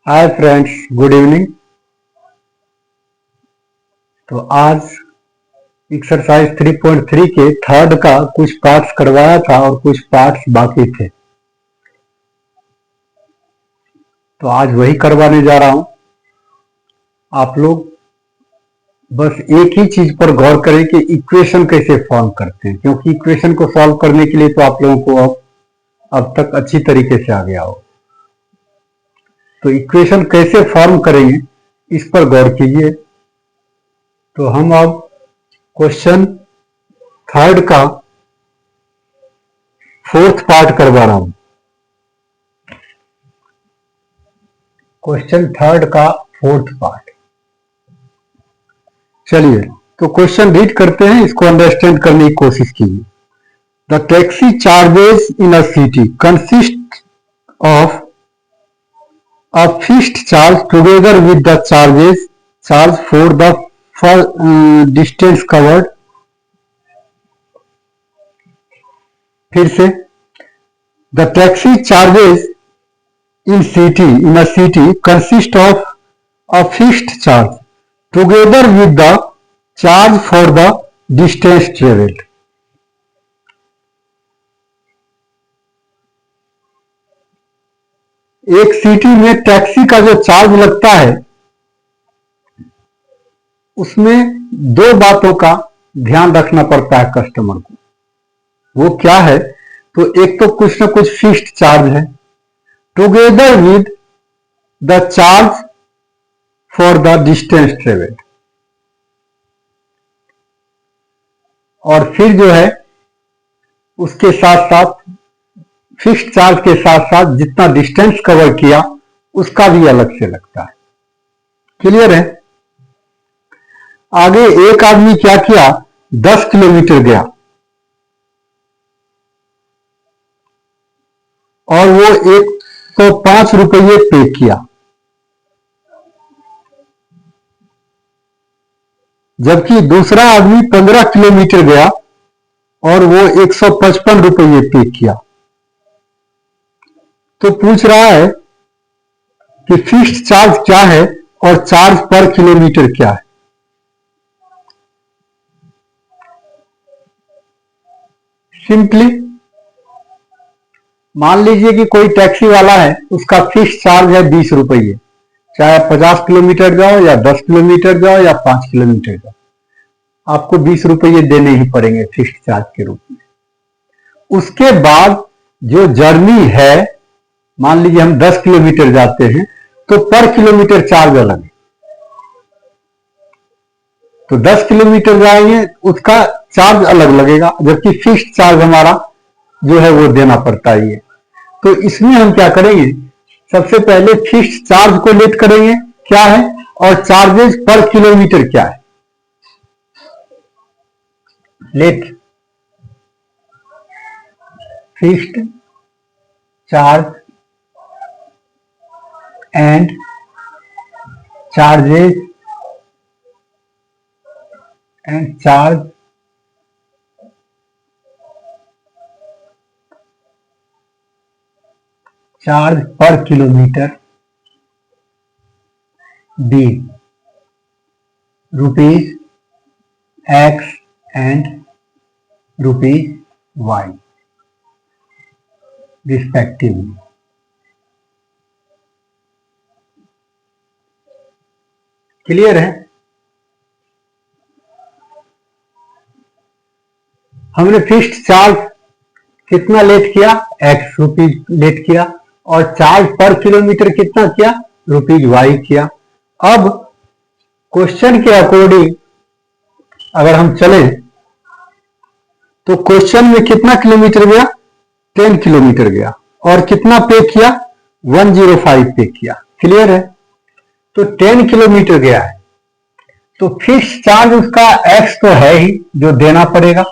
Hi friends, good evening. तो आज exercise 3.3 के थर्ड का कुछ पार्ट्स करवाया था और कुछ पार्ट्स बाकी थे, तो आज वही करवाने जा रहा हूं। आप लोग बस एक ही चीज पर गौर करें कि इक्वेशन कैसे फॉर्म करते हैं, क्योंकि इक्वेशन को सॉल्व करने के लिए तो आप लोगों को अब तक अच्छी तरीके से आ गया हो। तो इक्वेशन कैसे फॉर्म करेंगे इस पर गौर कीजिए। तो हम अब क्वेश्चन थर्ड का फोर्थ पार्ट करवा रहा हूं। क्वेश्चन थर्ड का फोर्थ पार्ट। चलिए तो क्वेश्चन रीड करते हैं, इसको अंडरस्टैंड करने की कोशिश कीजिए। The taxi charges in a city consist of a fixed charge together with the charge for the distance covered। फिर से, the taxi charges in a city consist of a fixed charge together with the charge for the distance traveled। एक city में taxi का जो charge लगता है उसमें दो बातों का ध्यान रखना पड़ता है कस्टमर को। वो क्या है? तो एक तो कुछ ना कुछ फिक्स्ड चार्ज है, together with the charge for the distance travelled. और फिर जो है उसके साथ साथ फिक्स्ड चार्ज के साथ साथ जितना डिस्टेंस कवर किया उसका भी अलग से लगता है। क्लियर है? आगे एक आदमी क्या किया, 10 किलोमीटर गया और वो 105 रुपये पे किया, जबकि दूसरा आदमी 15 किलोमीटर गया और वो 155 रुपये पे किया। तो पूछ रहा है कि फिक्स्ड चार्ज क्या है और चार्ज पर किलोमीटर क्या है। सिंपली मान लीजिए कि कोई टैक्सी वाला है, उसका फिक्स चार्ज है 20 रुपये, चाहे 50 किलोमीटर जाओ या 10 किलोमीटर जाओ या 5 किलोमीटर जाओ, आपको 20 रुपये देने ही पड़ेंगे फिक्स चार्ज के रूप में। उसके बाद जो जर्नी है, मान लीजिए हम 10 किलोमीटर जाते हैं तो पर किलोमीटर चार्ज अलग है। तो 10 किलोमीटर जाएंगे उसका चार्ज अलग लगेगा, जबकि फिक्स्ड चार्ज हमारा जो है वो देना पड़ता है। तो इसमें हम क्या करेंगे, सबसे पहले फिक्स्ड चार्ज को लेट करेंगे क्या है और चार्जेस पर किलोमीटर क्या है। Late fixed charge and charges and charge per kilometer B rupees X and rupees Y respectively। Clear है? हमने फिक्स्ड चार्ज कितना लेट किया, एक्स रुपीज लेट किया, और चार्ज पर किलोमीटर कितना किया, रुपीज वाई किया। अब क्वेश्चन के अकॉर्डिंग अगर हम चले तो क्वेश्चन में कितना किलोमीटर गया, 10 किलोमीटर गया, और कितना पे किया, 105 पे किया। क्लियर है? तो 10 किलोमीटर गया है तो फिक्स चार्ज उसका एक्स तो है ही जो देना पड़ेगा।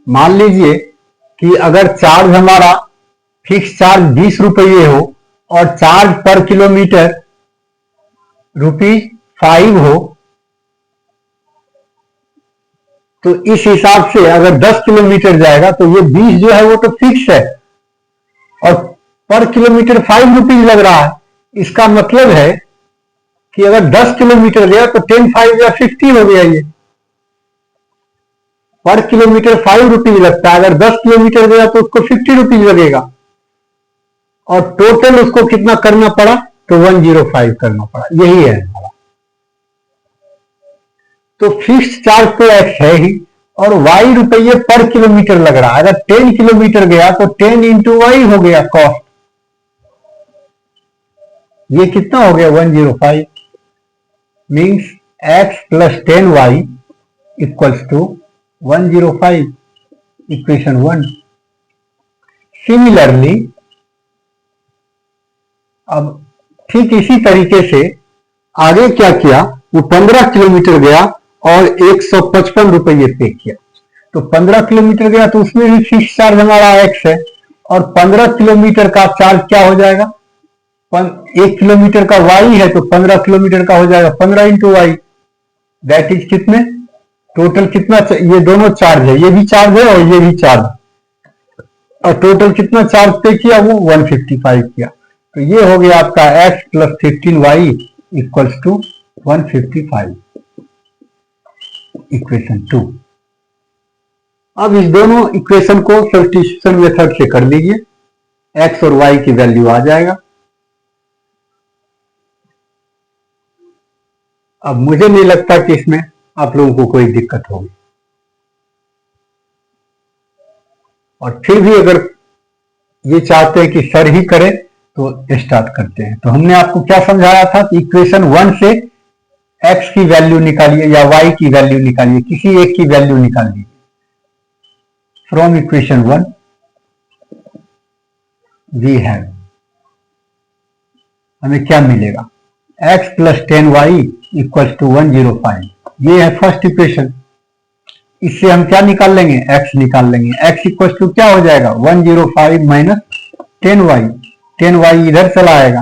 मान लीजिए कि अगर चार्ज हमारा फिक्स चार्ज 20 रुपये हो और चार्ज पर किलोमीटर ₹5 हो, तो इस हिसाब से अगर 10 किलोमीटर जाएगा तो ये 20 जो है वो तो फिक्स है और पर किलोमीटर 5 रुपीज लग रहा है। इसका मतलब है कि अगर 10 किलोमीटर गया तो 10 5 या 50 हो गया। ये पर किलोमीटर 5 रुपीज लगता है, अगर 10 किलोमीटर गया तो उसको 50 रुपीज लगेगा, और टोटल उसको कितना करना पड़ा, तो 105 करना पड़ा। यही है हमारा। तो फिक्स्ड चार्ज तो एक्स है ही, और वाई रुपये पर किलोमीटर लग रहा है। अगर 10 किलोमीटर गया तो 10 इंटू वाई हो गया कॉस्ट। ये कितना हो गया, 105। Means X plus 10y equals to 105, equation 1। Similarly अब ठीक इसी तरीके से आगे क्या किया, वो 15 किलोमीटर गया और 155 रुपये पे किया। तो 15 किलोमीटर गया तो उसमें भी फिक्स चार्ज हमारा एक्स है, और 15 किलोमीटर का चार्ज क्या हो जाएगा, 1 किलोमीटर का वाई है, तो 15 किलोमीटर का हो जाएगा 15 इंटू वाई। दैट इज कितने, टोटल कितना, ये दोनों चार्ज है, ये भी चार्ज है और ये भी चार्ज, और टोटल कितना चार्ज पे किया, वो 155 किया। तो ये हो गया आपका x plus 15y equals to 155, equation 2। अब इस दोनों इक्वेशन को सब्स्टिट्यूशन मेथड से कर लीजिए, x और y की वैल्यू आ जाएगा। अब मुझे नहीं लगता कि इसमें आप लोगों को कोई दिक्कत होगी, और फिर भी अगर ये चाहते हैं कि सर ही करें तो स्टार्ट करते हैं। तो हमने आपको क्या समझाया था कि इक्वेशन 1 से x की वैल्यू निकालिए या y की वैल्यू निकालिए, किसी एक की वैल्यू निकाल लीजिए। फ्रॉम इक्वेशन 1 वी हैव, हमें क्या मिलेगा, x plus 10y equals to 105। ये है फर्स्ट इक्वेशन। इससे हम क्या निकाल लेंगे, x निकाल लेंगे। x इक्वल्स टू क्या हो जाएगा, 105 माइनस 10y। 10y इधर चला आएगा।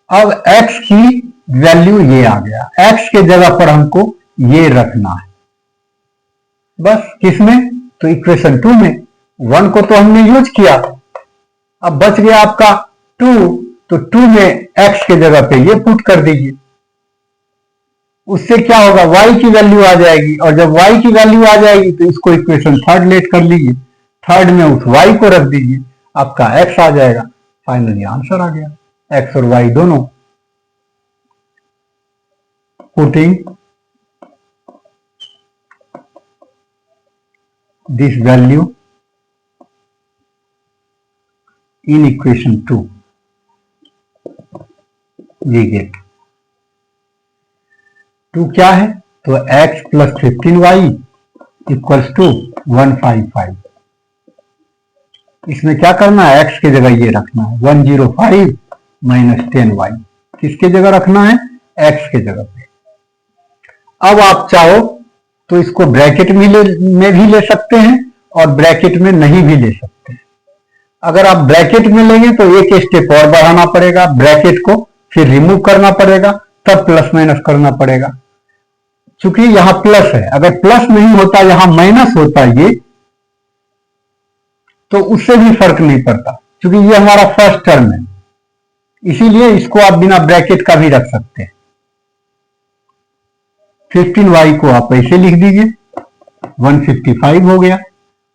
अब x की वैल्यू ये आ गया, x के जगह पर हमको ये रखना है बस। किसमें, तो इक्वेशन 2 में। 1 को तो हमने यूज किया, अब बच गया आपका 2, तो 2 में x के जगह पे ये पुट कर दीजिए। उससे क्या होगा, y की वैल्यू आ जाएगी, और जब y की वैल्यू आ जाएगी तो इसको इक्वेशन 3 लेट कर लीजिए। 3 में उस y को रख दीजिए, आपका x आ जाएगा। फाइनली आंसर आ गया, x और y दोनों। Putting this value in equation 2 we get 2 क्या है, तो x plus 15y equals to 155। इसमें क्या करना है, x के जगह ये रखना है 105 माइनस 10y। किसके जगह रखना है, x के जगह पे। अब आप चाहो तो इसको ब्रैकेट में भी ले सकते हैं और ब्रैकेट में नहीं भी ले सकते हैं। अगर आप ब्रैकेट में लेंगे तो एक स्टेप और बढ़ाना पड़ेगा, ब्रैकेट को फिर रिमूव करना पड़ेगा, तब प्लस माइनस करना पड़ेगा। चूंकि यहां प्लस है, अगर प्लस नहीं होता, यहां माइनस होता ये, तो उससे भी फर्क नहीं पड़ता, क्योंकि ये हमारा फर्स्ट टर्म है। इसीलिए इसको आप बिना ब्रैकेट का भी रख सकते हैं। 15y को आप ऐसे लिख दीजिए, 155 हो गया।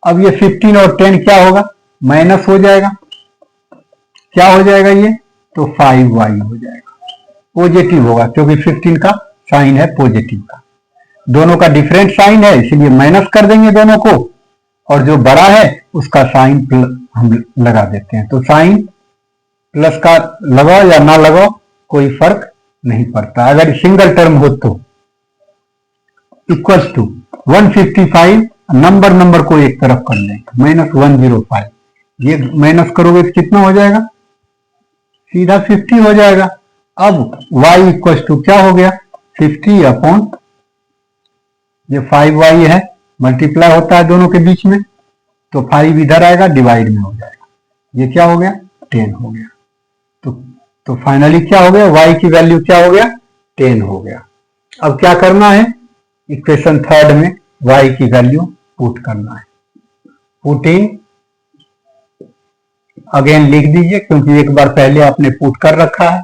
अब ये 15 और 10 क्या होगा, माइनस हो जाएगा। क्या हो जाएगा ये, तो 5y हो जाएगा। पॉजिटिव होगा, क्योंकि 15 का साइन है पॉजिटिव का। दोनों का डिफरेंट साइन है, इसलिए माइनस कर देंगे दोनों को, और जो बड़ा है उसका साइन हम लगा देते हैं। तो साइन प्लस का लगाओ या ना लगाओ कोई फर्क नहीं पड़ता। अगर सिंगल टर्म हो तो इक्वल्स टू 155, नंबर को एक तरफ कर लेंगे, माइनस 105। ये माइनस करोगे तो कितना हो जाएगा, सीधा 50 हो जाएगा। अब y इक्वल्स टू क्या हो गया, 50 अपॉन ये 5y है, मल्टीप्लाई होता है दोनों के बीच में, तो 5 इधर आएगा, डिवाइड में हो जाएगा। ये क्या हो गया, 10 हो गया। तो फाइनली क्या हो गया, y की वैल्यू क्या हो गया, 10 हो गया। अब क्या करना है, इक्वेशन 3 में y की वैल्यू पुट करना है। पुटिंग अगेन लिख दीजिए, क्योंकि एक बार पहले आपने पुट कर रखा है।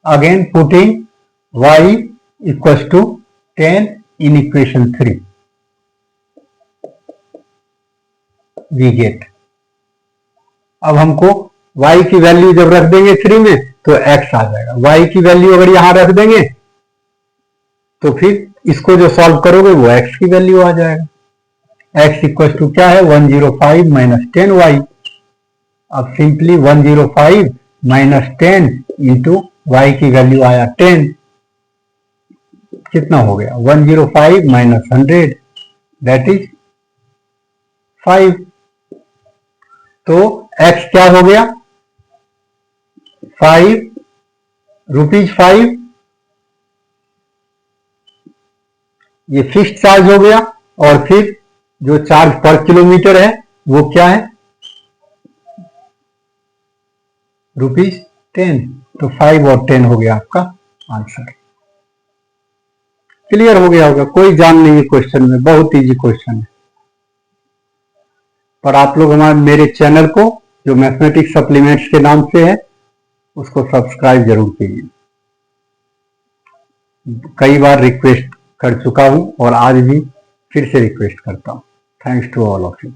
Again putting y equal to 10 in equation 3 we get. अब हमको y की वैल्यू जब रख देंगे 3 में तो x आ जाएगा। y की वैल्यू अगर यहां रख देंगे तो फिर इसको जो सॉल्व करोगे वो x की वैल्यू आ जाएगा। x इक्वल टू क्या है 105 माइनस 10y। अब सिंपली 105 माइनस 10 इंटू वाई की वैल्यू आया 10, कितना हो गया 105 माइनस 100 दैट इज 5। तो x क्या हो गया 5 रुपीज 5, ये फिक्स्ड चार्ज हो गया। और फिर जो चार्ज पर किलोमीटर है वो क्या है ₹10। तो 5 और 10 हो गया आपका आंसर। क्लियर हो गया होगा, कोई जान नहीं है क्वेश्चन में, बहुत इजी क्वेश्चन है। पर आप लोग हमारे मेरे चैनल को जो मैथमेटिक्स सप्लीमेंट्स के नाम से है उसको सब्सक्राइब जरूर कीजिए। कई बार रिक्वेस्ट कर चुका हूं और आज भी फिर से रिक्वेस्ट करता हूं। Thanks to all of you.